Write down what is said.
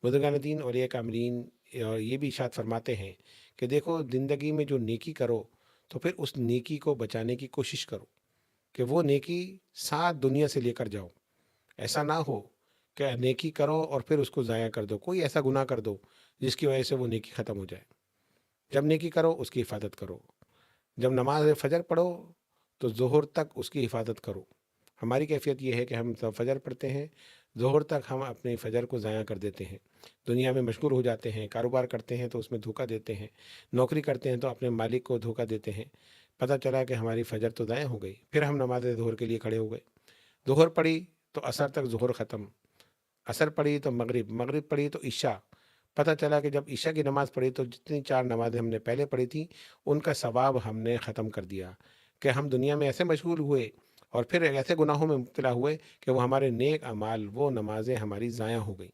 बुज़ुर्गान दीन, औलिया कामिलीन ये भी इरशाद फरमाते हैं कि देखो ज़िंदगी में जो नेकी करो, तो फिर उस नेकी को बचाने की कोशिश करो कि वो नेकी साथ दुनिया से लेकर जाओ। ऐसा ना हो कि नेकी करो और फिर उसको ज़ाया कर दो। कोई ऐसा गुनाह कर दो जिसकी वजह से वो नेकी ख़त्म हो जाए। जब नेकी करो उसकी हिफाज़त करो। जब नमाज़ फ़जर पढ़ो तो ज़ोहर तक उसकी हिफाज़त करो। हमारी कैफ़ियत ये है कि हम सब फ़जर पढ़ते हैं, ज़ोहर तक हम अपने फ़जर को ज़ाया कर देते हैं। दुनिया में मशगूल हो जाते हैं, कारोबार करते हैं तो उसमें धोखा देते हैं, नौकरी करते हैं तो अपने मालिक को धोखा देते हैं। पता चला कि हमारी फ़जर तो ज़ाया हो गई, फिर हम नमाज़ ज़ोहर के लिए खड़े हो गए। ज़ोहर पढ़ी तो असर तक ज़ोहर ख़त्म, असर पढ़ी तो मगरिब, मगरिब पढ़ी तो इशा। पता चला कि जब इशा की नमाज़ पढ़ी तो जितनी 4 नमाज़ें हमने पहले पढ़ी थी, उनका सवाब हमने ख़त्म कर दिया कि हम दुनिया में ऐसे मशगूल हुए और फिर ऐसे गुनाहों में मुब्तला हुए कि वो हमारे नेक अमाल, वो नमाज़ें हमारी ज़ाया हो गई।